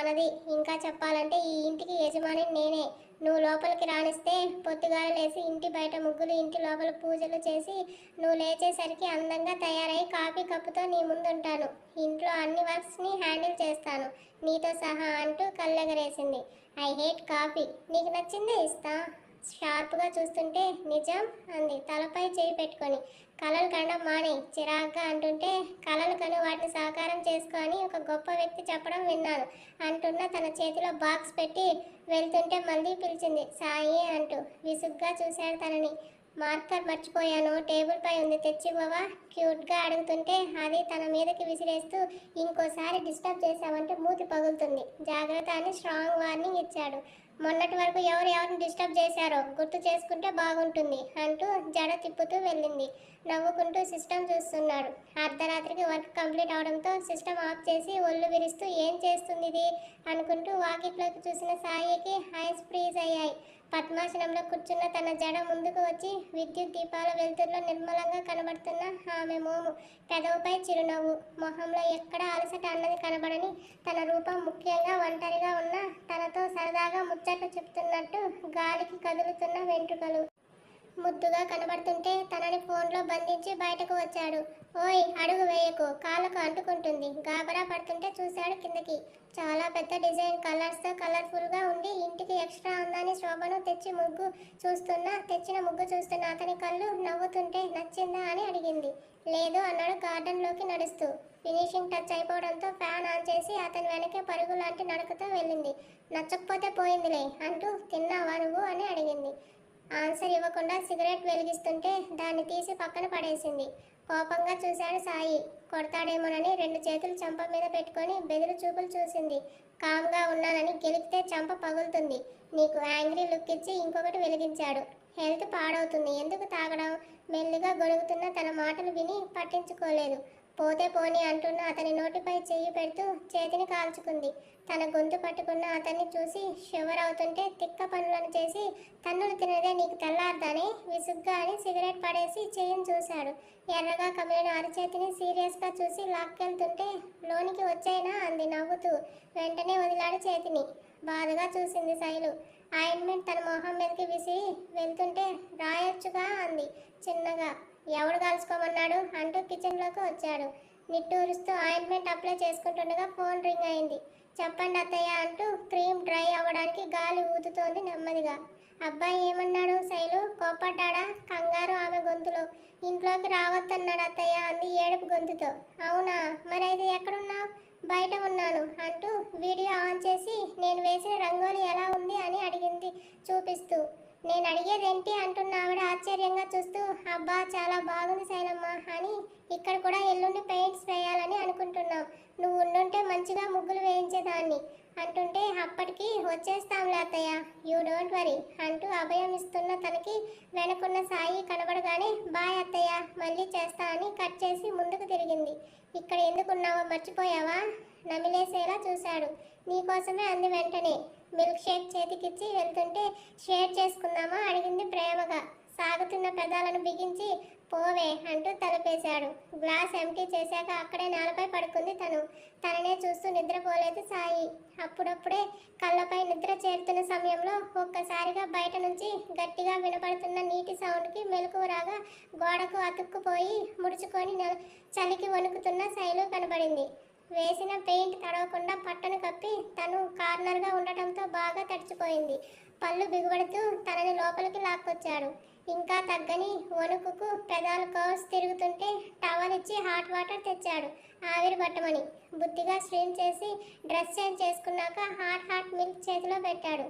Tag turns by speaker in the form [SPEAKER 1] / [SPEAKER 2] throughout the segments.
[SPEAKER 1] తనది. ఇంకా చెప్పాలంటే ఈ ఇంటికి యజమాని నేనే. నువ్వు లోపలికి రానిస్తే పొద్దుగాల లేసి ఇంటి బయట ముగ్గులు, ఇంటి లోపల పూజలు చేసి నువ్వు లేచేసరికి అందంగా తయారై కాఫీ కప్పుతో నీ ముందుంటాను. ఇంట్లో అన్ని వర్క్స్ని హ్యాండిల్ చేస్తాను నీతో సహా అంటూ కళ్ళెగరేసింది. ఐ హేట్ కాఫీ, నీకు నచ్చిందే ఇస్తా. షార్ప్గా చూస్తుంటే నిజం అంది తలపై చేయి పెట్టుకొని. కలలు కనడం మానే చిరాగ్గా అంటుంటే కలలు కను వాటిని సాకారం చేసుకొని ఒక గొప్ప వ్యక్తి చెప్పడం విన్నాను అంటున్న తన చేతిలో బాక్స్ పెట్టి వెళ్తుంటే మళ్ళీ పిలిచింది సాయి అంటూ. విసుగ్గా చూశాడు తనని. మార్కర్ మర్చిపోయాను, టేబుల్ పై ఉంది, తెచ్చివ్వవా? క్యూట్గా అడుగుతుంటే అది తన మీదకి విసిరేస్తూ ఇంకోసారి డిస్టర్బ్ చేశావంటే మూతి పగులుతుంది, జాగ్రత్త అని స్ట్రాంగ్ వార్నింగ్ ఇచ్చాడు. మొన్నటి వరకు ఎవరిని డిస్టర్బ్ చేశారో గుర్తు చేసుకుంటే బాగుంటుంది అంటూ జడ తిప్పుతూ వెళ్ళింది. నవ్వుకుంటూ సిస్టమ్ చూస్తున్నాడు. అర్ధరాత్రికి వర్క్ కంప్లీట్ అవడంతో సిస్టమ్ ఆఫ్ చేసి ఒళ్ళు విరుస్తూ ఏం చేస్తుంది ఇది అనుకుంటూ వాకిట్లోకి చూసిన సాయికి ఐస్ ఫ్రీజ్ అయ్యాయి. పద్మాసనంలో కూర్చున్న తన జడ ముందుకు వచ్చి విద్యుత్ దీపాల వెలుతురులో నిర్మలంగా కనబడుతున్న ఆమె మోము, పెదవుపై చిరునవ్వు, మొహంలో ఎక్కడ అలసట అన్నది కనబడని తన రూపం, ముఖ్యంగా ఒంటరిగా ఉన్న తనతో సరదాగా ముచ్చట్లు చెప్తున్నట్టు గాలికి కదులుతున్న వెంట్రుకలు ముద్దుగా కనబడుతుంటే తనని ఫోన్లో బంధించి బయటకు వచ్చాడు. ఓయ్ అడుగు వేయకు, కాళ్ళకు అంటుకుంటుంది. గాబరా పడుతుంటే చూశాడు కిందకి. చాలా పెద్ద డిజైన్, కలర్స్తో కలర్ఫుల్గా ఉండి ఇంటికి ఎక్స్ట్రా అందాన్ని శోభను తెచ్చిన ముగ్గు చూస్తున్న అతని కళ్ళు నవ్వుతుంటే నచ్చిందా అని అడిగింది. లేదు అన్నాడు గార్డెన్లోకి నడుస్తూ. ఫినిషింగ్ టచ్ అయిపోవడంతో ఫ్యాన్ ఆన్ చేసి అతని వెనకే పరుగు లాంటి నడకతో వెళ్ళింది. నచ్చకపోతే పోయిందిలే అంటూ తిన్నావా నువ్వు అని అడిగింది. ఆన్సర్ ఇవ్వకుండా సిగరెట్ వెలిగిస్తుంటే దాన్ని తీసి పక్కన పడేసింది. కోపంగా చూశాడు సాయి. కొడతాడేమోనని రెండు చేతులు చంప మీద పెట్టుకొని బెదిరి చూపులు చూసింది. కామ్గా ఉన్నానని గెలిపితే చంప పగులుతుంది. నీకు యాంగ్రీ లుక్ ఇచ్చి ఇంకొకటి వెలిగించాడు. హెల్త్ పాడవుతుంది, ఎందుకు తాగడం? మెల్లిగా గొడుగుతున్న తన మాటలు విని పట్టించుకోలేదు. పోతే పోని అంటున్న అతని నోటిపై చెయ్యి పెడుతూ చేతిని కాల్చుకుంది. తన గొంతు పట్టుకున్న అతన్ని చూసి షివర్ అవుతుంటే తిక్క పనులను చేసి తన్నులు తినదే నీకు తెల్లారదాని విసుగ్గా అని సిగరెట్ పడేసి చెయ్యిని చూశాడు. ఎర్రగా కమిలిన అరచేతిని సీరియస్గా చూసి లాక్కెళ్తుంటే లోనికి వచ్చేనా అంది నవ్వుతూ. వెంటనే వదిలాడు చేతిని. బాధగా చూసింది శైలు. ఆయింట్మెంట్ తన మొహం మీదకి విసిరి వెళ్తుంటే రాయొచ్చుగా అంది చిన్నగా. ఎవడు కాల్చుకోమన్నాడు అంటూ కిచెన్లోకి వచ్చాడు. నిట్టూరుస్తూ ఆయింట్మెంట్ అప్లై చేసుకుంటుండగా ఫోన్ రింగ్ అయింది. చెప్పండి అత్తయ్య అంటూ క్రీమ్ డ్రై అవ్వడానికి గాలి ఊదుతోంది నెమ్మదిగా. అబ్బాయి ఏమన్నాడు? శైలు కోపడ్డా? కంగారు ఆమె గొంతులో. ఇంట్లోకి రావద్దన్నాడు అత్తయ్య అంది ఏడుపు గొంతుతో. అవునా, మరైతే ఎక్కడున్నావు? బయట ఉన్నాను అంటూ వీడియో ఆన్ చేసి నేను వేసిన రంగోలి ఎలా ఉంది అని అడిగింది చూపిస్తూ. నేను అడిగేదేంటి అంటున్న ఆవిడ ఆశ్చర్యంగా చూస్తూ అబ్బా చాలా బాగుంది శైలమ్మ అని. ఇక్కడ కూడా ఎల్లుండి పెయింట్స్ వేయాలని అనుకుంటున్నాం. నువ్వు ఉండుంటే మంచిగా ముగ్గులు వేయించేదాన్ని అంటుంటే అప్పటికి వచ్చేస్తాంలే అత్తయ్య, యూ డోంట్ వరీ అంటూ అభయం ఇస్తున్న తనకి వెనకున్న సాయి కనబడగానే బాయ్ అత్తయ్య, మళ్ళీ చేస్తా అని కట్ చేసి ముందుకు తిరిగింది. ఇక్కడ ఎందుకున్నావో మర్చిపోయావా? నమిలేసేలా చూశాడు. నీకోసమే అంది వెంటనే. మిల్క్ షేక్ చేతికిచ్చి వెళ్తుంటే షేర్ చేసుకుందామా అడిగింది ప్రేమగా. సాగుతున్న పెదాలను బిగించి పోవే అంటూ తలపేశాడు. గ్లాస్ ఎంటీ చేశాక అక్కడే నేలపై పడుకుంది తను. తననే చూస్తూ నిద్రపోలేదు సాయి. అప్పుడప్పుడే కళ్ళపై నిద్ర చేరుతున్న సమయంలో ఒక్కసారిగా బయట నుంచి గట్టిగా వినపడుతున్న నీటి సౌండ్కి మెలకువ రాగా గోడకు అతుక్కుపోయి ముడుచుకొని చలికి వణుకుతున్న శైలు కనబడింది. వేసిన పెయింట్ తడవకుండా పట్టను కప్పి తను కార్నర్గా ఉండటంతో బాగా తడిచిపోయింది. పళ్ళు బిగుబడుతూ తనని లోపలికి లాక్కొచ్చాడు. ఇంకా తగ్గని వణుకుకు పెదాలు కర్వ్స్ తిరుగుతుంటే టవల్ ఇచ్చి హాట్ వాటర్ తెచ్చాడు ఆవిరి పట్టమని. బుద్ధిగా స్ట్రీమ్ చేసి డ్రెస్ చేంజ్ చేసుకున్నాక హాట్ మిల్క్ చేతిలో పెట్టాడు.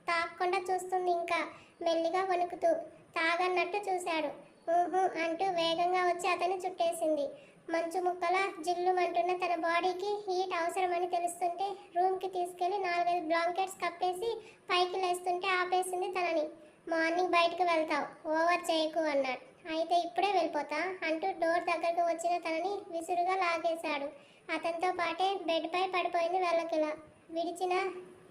[SPEAKER 1] తాగకుండా చూస్తుంది ఇంకా, మెల్లిగా వణుకుతూ. తాగన్నట్టు చూశాడు. ఊహు అంటూ వేగంగా వచ్చి అతన్ని చుట్టేసింది. మంచు ముక్కల జిల్లుమంటున్న తన బాడీకి హీట్ అవసరమని తెలుస్తుంటే రూమ్కి తీసుకెళ్లి 4-5 బ్లాంకెట్స్ కప్పేసి పైకి లేస్తుంటే ఆపేసింది తనని. మార్నింగ్ బయటకు వెళ్తావు, ఓవర్ చేయకు అన్నాడు. అయితే ఇప్పుడే వెళ్ళిపోతా అంటూ డోర్ దగ్గరకు వచ్చిన తనని విసురుగా లాగేశాడు. అతనితో పాటే బెడ్పై పడిపోయింది వెళ్ళకిలా. విడిచిన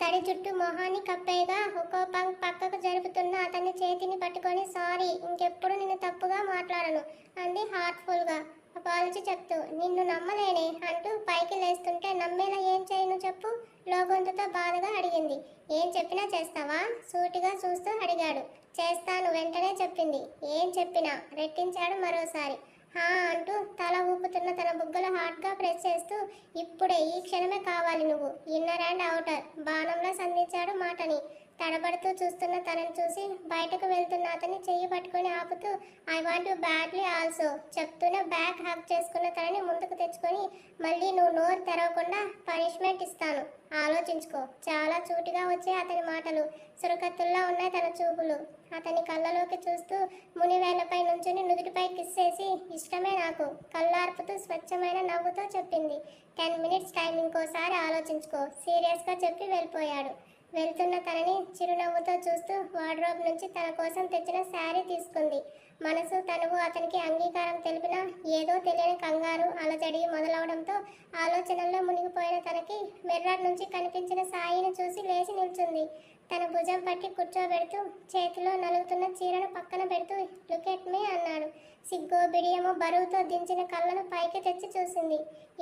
[SPEAKER 1] తడి జుట్టు మొహాన్ని కప్పేగా ఒక్కో పక్కకు జరుపుతున్న అతని చేతిని పట్టుకొని సారీ, ఇంకెప్పుడు నిన్ను తప్పుగా మాట్లాడను అంది హార్ట్ఫుల్గా. అపాలజీ చెప్తూ. నిన్ను నమ్మలేనే అంటూ పైకి లేస్తుంటే నమ్మేలా ఏం చేయను చెప్పు లోగొంతుతో బాధగా అడిగింది. ఏం చెప్పినా చేస్తావా? సూటిగా చూస్తూ అడిగాడు. చేస్తాను వెంటనే చెప్పింది. ఏం చెప్పినా? రెట్టించాడు మరోసారి. హా అంటూ తల ఊపుతున్న తన బుగ్గలు హాట్గా ప్రెస్ చేస్తూ, ఇప్పుడే ఈ క్షణమే కావాలి నువ్వు, ఇన్నర్ అండ్ అవుటర్, బాణంలో సంధించాడు మాటని. తడబడుతూ చూస్తున్న తనని చూసి బయటకు వెళ్తున్న అతన్ని చెయ్యి పట్టుకొని ఆపుతూ, I want you badly also చెప్తూనే బ్యాక్ హక్ చేసుకున్న తనని ముందుకు తెచ్చుకొని, మళ్ళీ నువ్వు నోరు తెరవకుండా పనిష్మెంట్ ఇస్తాను, ఆలోచించుకో. చాలా చూటిగా వచ్చే అతని మాటలు, సురకత్తుల్లా ఉన్నాయి తన చూపులు. అతని కళ్ళలోకి చూస్తూ మునివేళ్లపై నుంచుని నుదుటిపై కిస్ చేసి, ఇష్టమే నాకు, కళ్ళార్పుతూ స్వచ్ఛమైన నవ్వుతో చెప్పింది. 10 minutes టైం, ఇంకోసారి ఆలోచించుకో, సీరియస్గా చెప్పి వెళ్ళిపోయాడు. వెళ్తున్న తనని చిరునవ్వుతో చూస్తూ వార్డ్రోబ్ నుంచి తన కోసం తెచ్చిన శారీ తీసుకుంది. మనసు తనువు అతనికి అంగీకారం తెలిపినా ఏదో తెలియని కంగారు అలజడి మొదలవడంతో ఆలోచనల్లో మునిగిపోయిన తనకి మిర్రర్ నుంచి కనిపించిన సాయిని చూసి లేచి నిల్చుంది. తన భుజం పట్టి కూర్చోబెడుతూ చేతిలో నలుగుతున్న చీరను పక్కన పెడుతూ లుక్ ఎట్ మీ అన్నాడు. సిగ్గో బిడియమో బరువుతో దించిన కళ్ళను పైకి తెచ్చి చూసింది.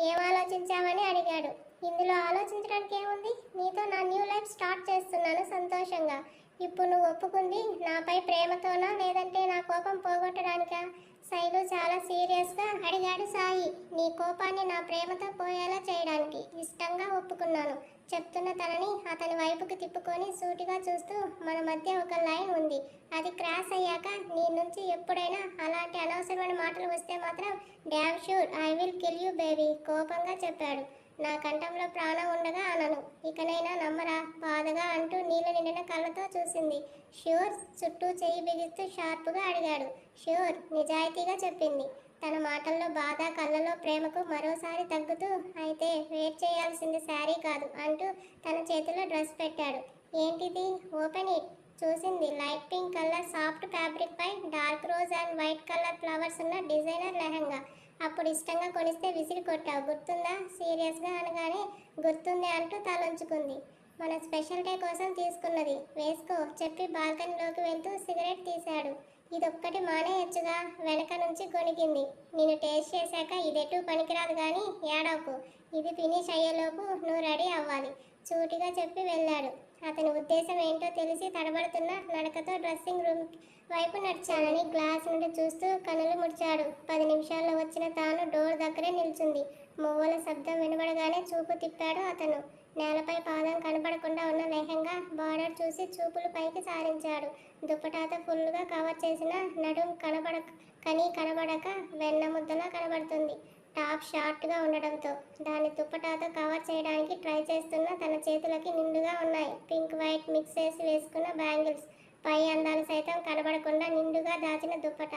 [SPEAKER 1] ఏం ఆలోచించావని అడిగాడు. ఇందులో ఆలోచించడానికి ఏముంది? నీతో నా న్యూ లైఫ్ స్టార్ట్ చేస్తున్నాను సంతోషంగా. ఇప్పుడు నువ్వు ఒప్పుకుంది నాపై ప్రేమతోనా లేదంటే నా కోపం పోగొట్టడానికా? శైలు చాలా సీరియస్గా అడిగాడు సాయి. నీ కోపాన్ని నా ప్రేమతో పోయేలా చేయడానికి ఇష్టంగా ఒప్పుకున్నాను చెప్తున్న తనని అతని వైపుకి తిప్పుకొని సూటిగా చూస్తూ, మన మధ్య ఒక లైన్ ఉంది, అది క్రాస్ అయ్యాక నీ నుంచి ఎప్పుడైనా అలాంటి అనవసరమైన మాటలు వస్తే మాత్రం damn sure I will kill you baby కోపంగా చెప్పాడు. నా కంఠంలో ప్రాణం ఉండగా అనను, ఇకనైనా నమ్మరా బాధగా అంటూ నీళ్ళు నిండిన కళ్ళతో చూసింది. ష్యూర్ చుట్టూ చెయ్యి బిగిస్తూ షార్పుగా అడిగాడు. ష్యూర్ నిజాయితీగా చెప్పింది. తన మాటల్లో బాధ కళ్ళలో ప్రేమకు మరోసారి తగ్గుతూ, అయితే వెయిట్ చేయాల్సింది శారీ కాదు అంటూ తన చేతిలో డ్రెస్ పెట్టాడు. ఏంటిది? Open it. చూసింది. Light pink colour soft fabric పై dark rose and white colour flowers ఉన్న డిజైనర్ లెహంగా. అప్పుడు ఇష్టంగా కొనిస్తే విసిరి కొట్టావు గుర్తుందా? సీరియస్గా అనగానే గుర్తుంది అంటూ తలంచుకుంది. మన స్పెషల్ డే కోసం తీసుకున్నది, వేసుకో చెప్పి బాల్కనీలోకి వెళ్తూ సిగరెట్ తీశాడు. ఇదొక్కటి మానేయచ్చుగా, వెనక నుంచి గొణిగింది. నేను టేస్ట్ చేశాక ఇదెటూ పనికిరాదు కానీ ఏడవకు, ఇది ఫినిష్ అయ్యేలోపు నువ్వు రెడీ అవ్వాలి చూటిగా చెప్పి వెళ్ళాడు. అతని ఉద్దేశం ఏంటో తెలిసి తడబడుతున్న నడకతో డ్రెస్సింగ్ రూమ్ వైపు నడిచానని గ్లాస్ నుండి చూస్తూ కనులు ముడిచాడు. 10 నిమిషాల్లో వచ్చిన తాను డోర్ దగ్గరే నిల్చుంది. మువ్వల శబ్దం వినబడగానే చూపు తిప్పాడు అతను. నేలపై పాదం కనబడకుండా ఉన్న లెహంగా బార్డర్ చూసి చూపులు పైకి సారించాడు. దుప్పటాతో ఫుల్గా కవర్ చేసిన నడుం కనబడక వెన్న ముద్దలా కనబడుతుంది. టాప్ షార్ట్గా ఉండడంతో దాన్ని దుప్పటాతో కవర్ చేయడానికి ట్రై చేస్తున్న తన చేతులకి నిండుగా ఉన్నాయి పింక్ వైట్ మిక్స్ చేసి వేసుకున్న బ్యాంగిల్స్. పై అందాలు సైతం కనబడకుండా నిండుగా దాచిన దుప్పట,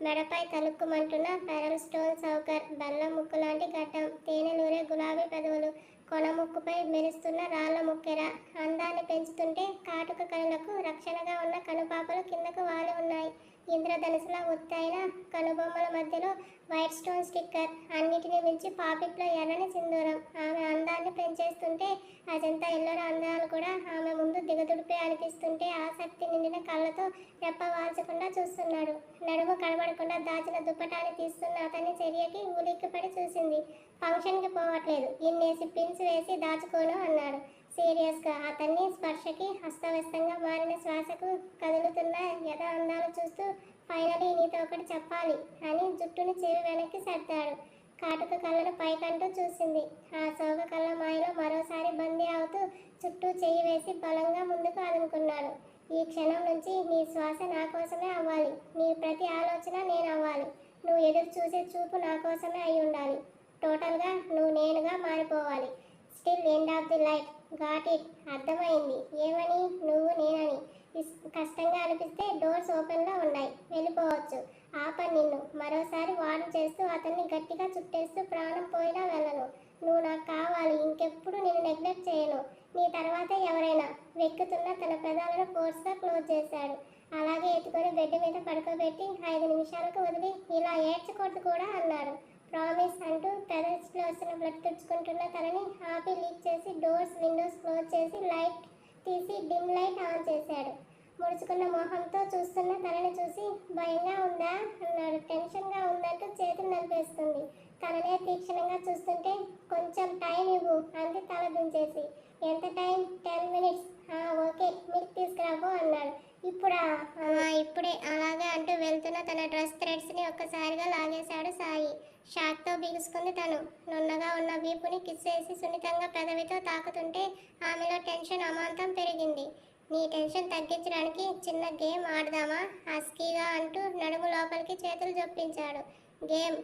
[SPEAKER 1] మెడపై తలుక్కుమంటున్న పెరల్ స్టోన్ చౌకర్, బెల్లం ముక్కు లాంటి గడ్డం, తేనెలూరే గులాబీ పెదవులు, కొన ముక్కుపై మెరుస్తున్న రాళ్ల ముక్కెర అందాన్ని పెంచుతుంటే కాటుక కనులకు రక్షణగా ఉన్న కనుపాపలు కిందకు వాలి ఉన్నాయి. ఇంద్రధనుసుల ఒత్తైన కనుబొమ్మల మధ్యలో వైట్ స్టోన్ స్టిక్కర్, అన్నిటిని మించి పాపిట్లో ఎర్రని సింధూరం ఆమె అందాన్ని పెంచేస్తుంటే అజంతా ఎల్లర అందాలు కూడా ఆమె ముందు దిగదుడిపే అనిపిస్తుంటే ఆసక్తి నిండిన కళ్ళతో రెప్పవాల్చకుండా చూస్తున్నాడు. నడుము కనబడకుండా దాచిన దుప్పటాన్ని తీస్తున్న అతని చర్యకి ఉలిక్కిపడి చూసింది. ఫంక్షన్కి పోవట్లేదు, ఇన్నేసి పిన్స్ వేసి దాచుకోను అన్నాడు సీరియస్గా. అతన్ని స్పర్శకి అస్తవ్యస్తంగా మారిన శ్వాసకు కదులుతున్న యథ అందాలు చూస్తూ, ఫైనలీ నీతో ఒకటి చెప్పాలి అని జుట్టుని చెవి వెనక్కి సర్దాడు. కాటుక కళ్ళను పైకంటూ చూసింది. ఆ సోగ కళ్ళ మాయలో మరోసారి బందీ అవుతూ చుట్టూ చెయ్యి వేసి బలంగా ముందుకు అనుకున్నాడు. ఈ క్షణం నుంచి నీ శ్వాస నా కోసమే అవ్వాలి, నీ ప్రతి ఆలోచన నేను అవ్వాలి, నువ్వు ఎదురు చూసే చూపు నా కోసమే అయి ఉండాలి, టోటల్గా నువ్వు నేనుగా మారిపోవాలి. Still end of the light. Got it. అర్థమైంది. ఏమని? నువ్వు నేనని. కష్టంగా అనిపిస్తే డోర్స్ ఓపెన్లో ఉన్నాయి, వెళ్ళిపోవచ్చు. ఆపని నిన్ను మరోసారి వార్న్ చేస్తూ అతన్ని గట్టిగా చుట్టేస్తూ, ప్రాణం పోయినా వెళ్ళను, నువ్వు నాకు కావాలి, ఇంకెప్పుడు నేను నెగ్లెక్ట్ చేయను, నీ తర్వాత ఎవరైనా. వెక్కుతున్న తన పెదాలను ఫోర్స్గా క్లోజ్ చేశాడు. అలాగే ఎత్తుకొని బెడ్ మీద పడుకోబెట్టి 5 నిమిషాలకు వదిలి, ఇలా ఏడ్చకూడదు కూడా అన్నాడు. ప్రామిస్ అంటూ పెదస్లో వస్తున్న బ్లడ్ తుడుచుకుంటున్న తనని ఆపి లీక్ చేసి డోర్స్ విండోస్ క్లోజ్ చేసి లైట్ తీసి డిమ్ లైట్ ఆన్ చేశాడు. ముడుచుకున్న మొహంతో చూస్తున్న తనని చూసి, భయంగా ఉందా అన్నాడు. టెన్షన్గా ఉందంటూ చేతులు నలిపేస్తుంది. తననే తీక్షణంగా చూస్తుంటే కొంచెం టైం ఇవ్వు అంది తల దించేసి. ఎంత టైం? 10 మినిట్స్. ఓకే, మిల్క్ తీసుకురాపో అన్నాడు. ఇప్పుడా? ఇప్పుడే. అలాగే అంటూ వెళ్తున్న తన డ్రెస్ థ్రెడ్స్ని ఒక్కసారిగా లాగేశాడు సాయి. షాక్తో బిగుసుకుంది తను. నున్నగా ఉన్న వీపుని కిస్ చేసి సున్నితంగా పెదవితో తాకుతుంటే ఆమెలో టెన్షన్ అమాంతం పెరిగింది. నీ టెన్షన్ తగ్గించడానికి చిన్న గేమ్ ఆడదామా హస్కీగా అంటూ నడుము లోపలికి చేతులు జొప్పించాడు. గేమ్?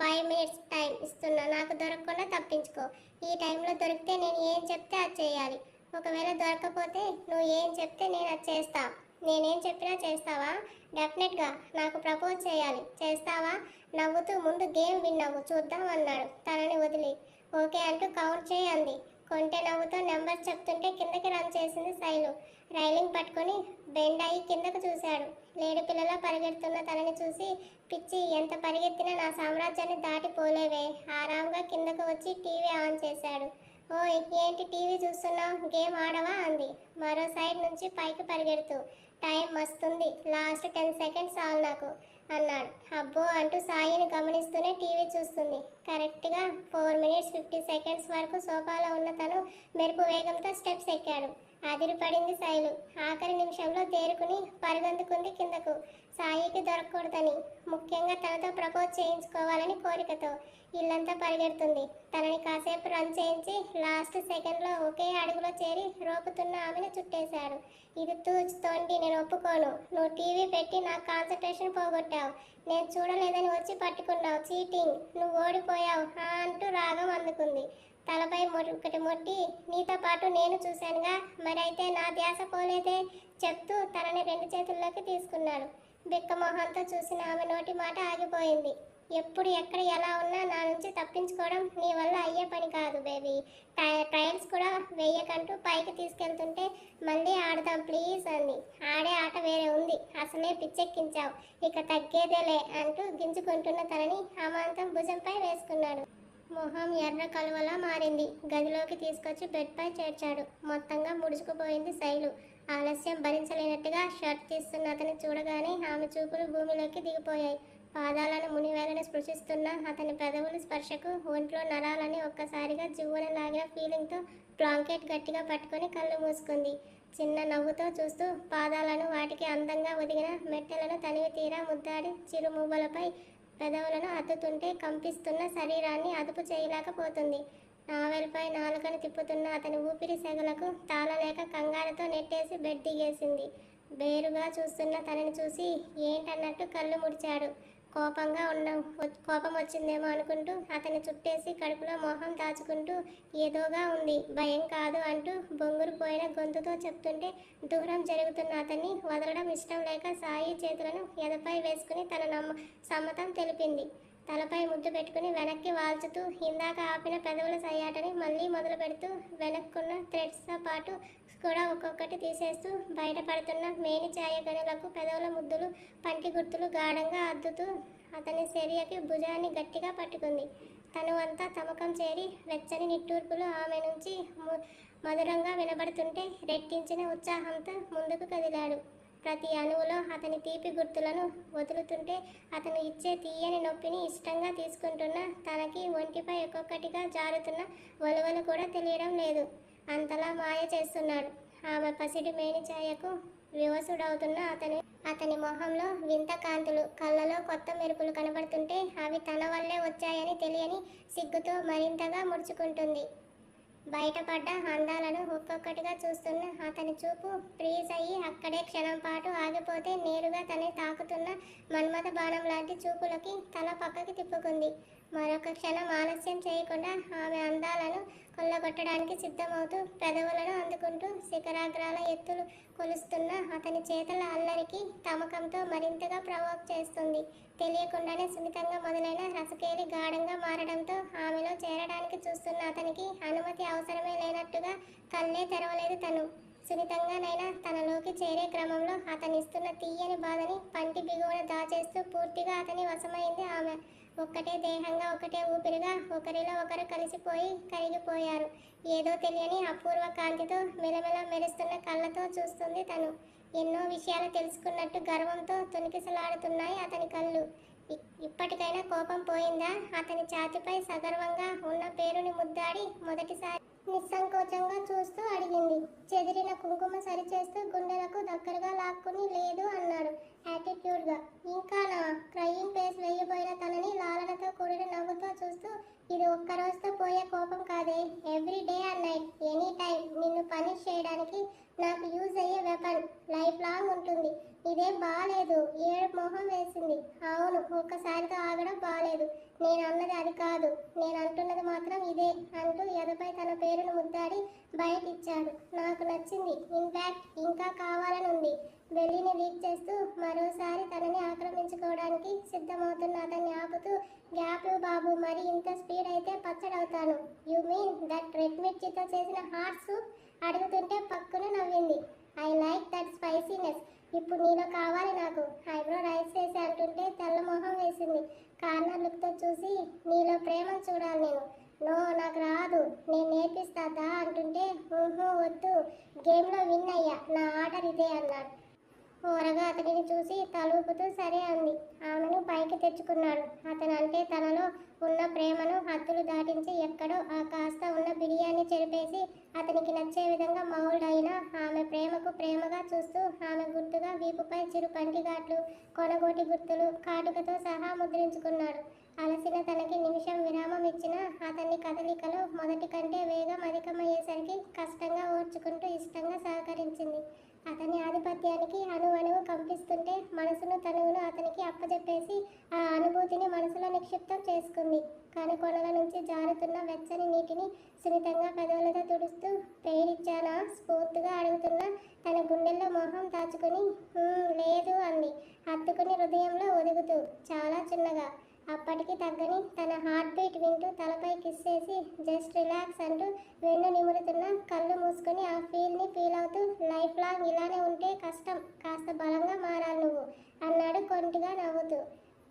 [SPEAKER 1] 5 మినిట్స్ టైం ఇస్తున్నా, నాకు దొరకకుండా తప్పించుకో. ఈ టైంలో దొరికితే నేను ఏం చెప్తే అది చేయాలి. ఒకవేళ దొరకపోతే నువ్వు ఏం చెప్తే నేను అది చేస్తా. నేనేం చెప్పినా చేస్తావా? డెఫినెట్గా. నాకు ప్రపోజ్ చేయాలి, చేస్తావా? నవ్వుతూ ముందు గేమ్ విన్నావు చూద్దాం అన్నాడు తనని వదిలి. ఓకే అంటూ కౌంట్ చేయి అంది. కొంటె నవ్వుతో నెంబర్స్ చెప్తుంటే కిందకి రన్ చేసింది శైలు. రైలింగ్ పట్టుకొని బెండ్ అయ్యి కిందకు చూశాడు. లేడి పిల్లలా పరిగెడుతున్న తనని చూసి, పిచ్చి, ఎంత పరిగెత్తినా నా సామ్రాజ్యాన్ని దాటిపోలేవే. ఆరాంగా కిందకు వచ్చి టీవీ ఆన్ చేశాడు. ఓ ఏంటి టీవీ చూస్తున్నావు, గేమ్ ఆడవా అంది మరో సైడ్ నుంచి పైకి పరిగెడుతూ. టైం మస్తుంది, లాస్ట్ 10 సెకండ్స్ చాలు నాకు అన్నాడు. అబ్బో అంటూ సాయిని గమనిస్తూనే టీవీ చూస్తుంది. కరెక్ట్గా 4 మినిట్స్ 50 సెకండ్స్ వరకు సోఫాలో ఉన్న తను మెరుపు వేగంతో స్టెప్స్ ఎక్కాడు. అదిరిపడింది శైలు. ఆఖరి నిమిషంలో తేరుకుని పరుగందుకుంది కిందకు. సాయికి దొరకకూడదని, ముఖ్యంగా తనతో ప్రపోజ్ చేయించుకోవాలని కోరికతో ఇల్లంతా పరిగెడుతుంది. తనని కాసేపు రన్ చేయించి లాస్ట్ సెకండ్లో ఒకే అడుగులో చేరి రోపుతున్న ఆమెను చుట్టేశాడు. ఇది తూచుతోండి, నేను ఒప్పుకోను. నువ్వు టీవీ పెట్టి నా కాన్సన్ట్రేషన్ పోగొట్టావు. నేను చూడలేదని వచ్చి పట్టుకున్నావు. చీటింగ్, నువ్వు ఓడిపోయావు అంటూ రాగం అందుకుంది. తలపై ఒకటి మొట్టి, నీతో పాటు నేను చూశానుగా, మరైతే నా ధ్యాస పోలేదే చెప్తూ తనని 2 చేతుల్లోకి తీసుకున్నాడు. బిక్కమొహంతో చూసిన ఆమె నోటి మాట ఆగిపోయింది. ఎప్పుడు ఎక్కడ ఎలా ఉన్నా నా నుంచి తప్పించుకోవడం నీ వల్ల అయ్యే పని కాదు బేబీ. ట్రయల్స్ కూడా వేయకంటూ పైకి తీసుకెళ్తుంటే మళ్ళీ ఆడదాం ప్లీజ్ అంది. ఆడే ఆట వేరే ఉంది, అసలే పిచ్చెక్కించావు, ఇక తగ్గేదేలే అంటూ గింజుకుంటున్న తనని అమాంతం భుజంపై వేసుకున్నాడు. మొహం ఎర్ర కలువలా మారింది. గదిలోకి తీసుకొచ్చి బెడ్పై చేర్చాడు. మొత్తంగా ముడుచుకుపోయింది శైలు. ఆలస్యం భరించలేనట్టుగా షర్ట్ తీస్తున్న అతని చూడగానే ఆమె చూపులు భూమిలోకి దిగిపోయాయి. పాదాలను మునివేలని స్పృశిస్తున్న అతని పెదవుల స్పర్శకు ఒంట్లో నరాలని ఒక్కసారిగా జివ్వున లాగిన ఫీలింగ్తో బ్లాంకెట్ గట్టిగా పట్టుకొని కళ్ళు మూసుకుంది. చిన్న నవ్వుతో చూస్తూ పాదాలను వాటికి అందంగా ఒదిగిన మెట్టెలను తనివి తీరా ముద్దాడి చిరుమువ్వలపై పెదవులను అద్దుతుంటే కంపిస్తున్న శరీరాన్ని అదుపు చేయలేకపోతుంది. నావెల్పై నాలుకను తిప్పుతున్న అతని ఊపిరి సెగలకు తాళలేక కంగారుతో నెట్టేసి బెడ్ దిగేసింది. బేరుగా చూస్తున్న తనని చూసి ఏంటన్నట్టు కళ్ళు ముడిచాడు. కోపం వచ్చిందేమో అనుకుంటూ అతన్ని చుట్టేసి కడుపులో మొహం దాచుకుంటూ ఏదోగా ఉంది, భయం కాదు అంటూ బొంగురు పోయిన గొంతుతో చెప్తుంటే దూరం జరుగుతున్న అతన్ని వదలడం ఇష్టం లేక సాయి చేతులను ఎదపై వేసుకుని తన సమ్మతం తెలిపింది. తలపై ముద్దు పెట్టుకుని వెనక్కి వాల్చుతూ ఇందాక ఆపిన పెదవుల సయ్యాటని మళ్ళీ మొదలు పెడుతూ వెనక్కున్న థ్రెడ్స్తో పాటు కూడా ఒక్కొక్కటి తీసేస్తూ బయటపడుతున్న మేని ఛాయ గనులకు పెదవుల ముద్దులు పంటి గుర్తులు గాఢంగా అద్దుతూ అతని శరీరకి భుజాన్ని గట్టిగా పట్టుకుంది. తను అంతా తమకం చేరి వెచ్చని నిట్టూర్పులు ఆమె నుంచి మధురంగా వినబడుతుంటే రెట్టించిన ఉత్సాహంతో ముందుకు కదిలాడు. ప్రతి అణువులో అతని తీపి గుర్తులను వదులుతుంటే అతను ఇచ్చే తీయని నొప్పిని ఇష్టంగా తీసుకుంటున్న తనకి ఒంటిపై ఒక్కొక్కటిగా జారుతున్న వలువలు కూడా తెలియడం లేదు. అంతలా మాయ చేస్తున్నాడు. ఆమె పసిడి మేని ఛాయకు వివసుడవుతున్న అతని మొహంలో వింత కాంతులు, కళ్ళలో కొత్త మెరుపులు కనబడుతుంటే అవి తన వల్లే వచ్చాయని తెలియని సిగ్గుతో మరింతగా ముడుచుకుంటుంది. బయటపడ్డ అందాలను ఒక్కొక్కటిగా చూస్తున్న అతని చూపు ఫ్రీజ్ అయ్యి అక్కడే క్షణం పాటు ఆగిపోతే నేరుగా తనని తాకుతున్న మన్మథ బాణం లాంటి చూపులకి తల పక్కకి తిప్పుకుంది. మరొక క్షణం ఆలస్యం చేయకుండా ఆమె అందాలను కొల్లగొట్టడానికి సిద్ధమవుతూ పెదవులను అందుకుంటూ శిఖరాగ్రాల ఎత్తులు కొలుస్తున్న అతని చేతుల అల్లరికి తమకంతో మరింతగా ప్రవోక్ చేస్తుంది. తెలియకుండానే సున్నితంగా మొదలైన రసకేలి గాఢంగా మారడంతో ఆమెలో చేరడానికి చూస్తున్న అతనికి అనుమతి అవసరమే లేనట్టుగా కళ్ళే తెరవలేదు తను. సున్నితంగానైనా తనలోకి చేరే క్రమంలో అతనిస్తున్న తీయని బాధని పంటి బిగువన దాచేస్తూ పూర్తిగా అతని వశమైంది ఆమె. ఒక్కటే దేహంగా ఒకటే ఊపిరిగా ఒకరిలో ఒకరు కలిసిపోయి కరిగిపోయారు. ఏదో తెలియని అపూర్వ కాంతితో మెలమెల మెరుస్తున్న కళ్ళతో చూస్తుంది తను. ఎన్నో విషయాలు తెలుసుకున్నట్టు గర్వంతో తొణికిసలాడుతున్నాయి అతని కళ్ళు. ఇప్పటికైనా కోపం పోయిందా? అతని ఛాతీపై సగర్వంగా ఉన్న పేరుని ముద్దాడి మొదటిసారి నిస్సంకోచంగా చూస్తూ అడిగింది. చెదిరిన కుంకుమ సరిచేస్తూ గుండెలకు దగ్గరగా లాక్కుని లేదు అన్నాడు యాటిట్యూడ్గా. ఇంకానా? క్రయింగ్ ఫేస్ వేయబోయిన తనని లాలనతో కూడిన నవ్వుతో చూస్తూ, ఇది ఒక్క రోజుతో పోయే కోపం కాదే, every day and night, any time నిన్ను పనిష్ చేయడానికి నాకు యూజ్ అయ్యే వెపన్, లైఫ్ లాంగ్ ఉంటుంది. ఇదేం బాలేదు. ఏడు మొహం వేసింది. అవును, ఒక్కసారితో ఆగడం బాలేదు. నేను అన్నది అది కాదు, నేను అంటున్నది మాత్రం ఇదే అంటూ ఎదపై తన పేరును ముద్దాడి బయటిచ్చాడు. నాకు నచ్చింది. ఇన్ఫాక్ట్ ఇంకా కావాలని ఉంది. బెల్లిని లీక్ చేస్తూ మరోసారి తనని ఆక్రమించుకోవడానికి సిద్ధమవుతున్న అతన్ని ఆపుతూ, గ్యాప్ బాబు, మరి ఇంత స్పీడ్ అయితే పచ్చడవుతాను. యు మీన్ దట్ రెడ్ మిర్చితో చేసిన హాట్ సూప్? అడుగుతుంటే పక్కున నవ్వింది. I like that spiciness. ఇప్పుడు నీలో కావాలి నాకు. ఐబ్రో రైస్ చేసి అంటుంటే తెల్ల మొహం వేసింది. కార్నర్ లుక్తో చూసి, నీలో ప్రేమను చూడాలి నేను. నో, నాకు రాదు, నేను నేర్పిస్తాదా అంటుంటే, వద్దు, గేమ్లో విన్ అయ్యా, నా ఆర్డర్ ఇదే అన్నాడు. ఓరగా అతడిని చూసి తలూపుతూ సరే అంది. ఆమెను పైకి తెచ్చుకున్నాడు. అతను అంటే తనలో ఉన్న ప్రేమను హద్దులు దాటించి ఎక్కడో ఆ కాస్త ఉన్న బిర్యానీ చెరిపేసి అతనికి నచ్చే విధంగా మౌల్డ్ అయిన ఆమె ప్రేమకు ప్రేమగా చూస్తూ ఆమె గుర్తుగా వీపుపై చిరు పంటిఘాట్లు, కొనగోటి గుర్తులు కాటుకతో సహా ముద్రించుకున్నాడు. అలసిన తనకి నిమిషం విరామం ఇచ్చిన అతన్ని కదలికలో మొదటి కంటే వేగం అధికమయ్యేసరికి కష్టంగా ఓర్చుకుంటూ ఇష్టంగా సహకరించింది. అతని ఆధిపత్యానికి అణువణువు కంపిస్తుంటే మనసును తనువును అతనికి అప్పజెప్పేసి ఆ అనుభూతిని మనసులో నిక్షిప్తం చేసుకుంది. కనుకొనల నుంచి జారుతున్న వెచ్చని నీటిని సున్నితంగా పెదవులతో తుడుస్తూ, పేరిచ్చానా స్ఫూర్తిగా అడుగుతున్న తన గుండెల్లో మొహం దాచుకుని లేదు అంది, హత్తుకుని హృదయంలో ఒదుగుతూ చాలా చిన్నగా. అప్పటికి తగ్గని తన హార్ట్ బీట్ వింటూ తలపై కిస్ చేసి జస్ట్ రిలాక్స్ అంటూ వెన్ను నిమురుతున్న కళ్ళు మూసుకొని ఆ ఫీల్ని ఫీల్ అవుతూ, లైఫ్ లాంగ్ ఇలానే ఉంటే కష్టం, కాస్త బలంగా మారాలి నువ్వు అన్నాడు కొంటిగా నవ్వుతూ.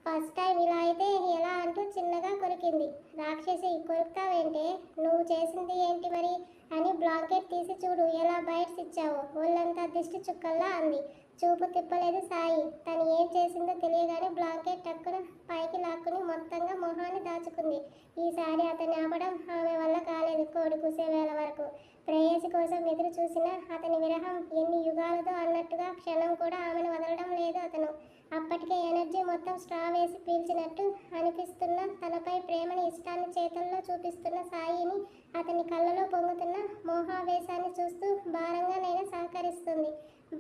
[SPEAKER 1] ఫస్ట్ టైం ఇలా అయితే ఎలా అంటూ చిన్నగా కొరికింది. రాక్షసి, కొరుకుతావేంటే? నువ్వు చేసింది ఏంటి మరి అని బ్లాంకెట్ తీసి చూడు ఎలా బైట్స్ ఇచ్చావో, ఒళ్ళంతా దిష్టి చుక్కల్లా అంది. చూపు తిప్పలేదు సాయి. తను ఏం చేసిందో తెలియగానే బ్లాంకెట్ టక్కున పైకి లాక్కుని మొత్తంగా మొహాన్ని దాచుకుంది. ఈసారి అతన్ని ఆపడం ఆమె వల్ల కాలేదు. కోడి కూసే వేళ వరకు ప్రేయసి కోసం ఎదురు చూసిన అతని విరహం ఎన్ని యుగాలతో అన్నట్టుగా క్షణం కూడా ఆమెను వదలడం లేదు అతను. అప్పటికే ఎనర్జీ మొత్తం స్ట్రా వేసి పీల్చినట్టు అనిపిస్తున్న తనపై ప్రేమని ఇష్టాన్ని చేతుల్లో చూపిస్తున్న సాయిని అతని కళ్ళలో పొంగుతున్న మోహావేశాన్ని చూస్తూ భారంగానైనా సహకరిస్తుంది.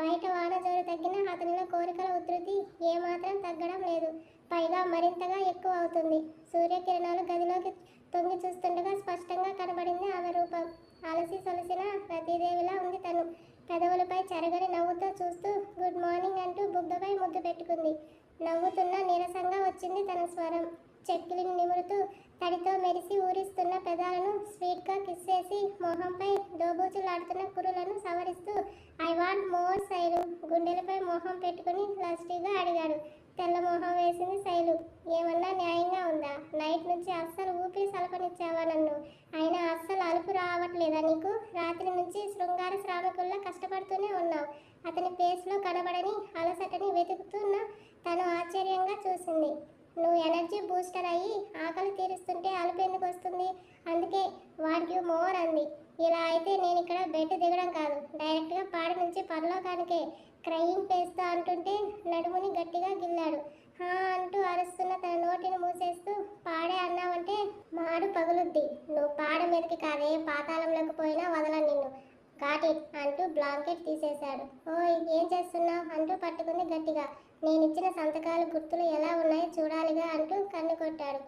[SPEAKER 1] బయట వాన జోరు తగ్గిన అతనిలో కోరికల ఉధృతి ఏమాత్రం తగ్గడం లేదు. పైగా మరింతగా ఎక్కువ అవుతుంది. సూర్యకిరణాలు గదిలోకి తొంగి చూస్తుండగా స్పష్టంగా కనబడింది ఆమె రూపం. అలసి సొలసిన రతీదేవిలా ఉంది తను. పెదవులపై చెరగని నవ్వుతో చూస్తూ గుడ్ మార్నింగ్ అంటూ బుగ్గపై ముద్దు పెట్టుకుంది. నవ్వుతున్న నీరసంగా వచ్చింది తన స్వరం. చెక్కిలిని నిమురుతూ తడితో మెరిసి ఊరిస్తున్న పెదాలను స్వీట్గా కిస్ చేసి మొహంపై దోబూచులాడుతున్న కురులను సవరిస్తూ ఐ వాంట్ మోర్ శైలు గుండెలపై మొహం పెట్టుకుని లస్టీగా అడిగాడు. తెల్ల మొహం వేసింది శైలు. ఏమన్నా న్యాయంగా ఉందా? నైట్ నుంచి అస్సలు ఊపిరి సలపనిచ్చావా నన్ను? అయినా అస్సలు అలుపు రావట్లేదా నీకు? రాత్రి నుంచి శృంగార శ్రామికుల్లా కష్టపడుతూనే ఉన్నావు. అతని ఫేస్లో కనబడని అలసటని వెతుకుతున్న తను ఆశ్చర్యంగా చూసింది. నువ్వు ఎనర్జీ బూస్టర్ అయ్యి ఆకలి తీరుస్తుంటే అలుపు ఎందుకు వస్తుంది? అందుకే వాట్ యు మోర్ అంది. ఇలా అయితే నేను ఇక్కడ బెడ్ దిగడం కాదు, డైరెక్ట్గా పాడి నుంచి పరలోకానికే క్రయింగ్ ఫేస్తో అంటుంటే నడుముని గట్టిగా గిల్లాడు. హా అంటూ అరుస్తున్న తన నోటిని మూసేస్తూ పాడే అన్నావంటే మాడు పగులుద్ది. నువ్వు పాడ మీదకి కాదే, పాతాళంలోకి పోయినా వదలను నిన్ను. గాట్ ఇట్ అంటూ బ్లాంకెట్ తీసేశాడు. ఓయ్ ఏం చేస్తున్నావు అంటూ పట్టుకుంది గట్టిగా. నేనిచ్చిన సంతకాలు గుర్తులు ఎలా ఉన్నాయో చూడాలిగా అంటూ కన్ను కొట్టాడు.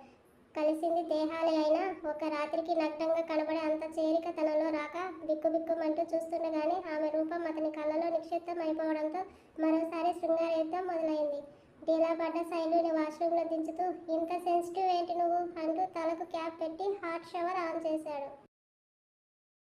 [SPEAKER 1] కలిసింది దేహాలే అయినా ఒక రాత్రికి నగ్నంగా కనబడే అంత చేరిక తనలో రాక బిక్కుబిక్కుమంటూ చూస్తుండగానే ఆమె రూపం అతని కళ్ళలో నిక్షిప్తం అయిపోవడంతో మరోసారి శృంగార యుద్ధం మొదలైంది. డీలా పడ్డ శైలుని వాష్రూమ్లో దించుతూ ఇంత సెన్సిటివ్ ఏంటి నువ్వు అంటూ తలకు క్యాప్ పెట్టి హాట్ షవర్ ఆన్ చేశాడు.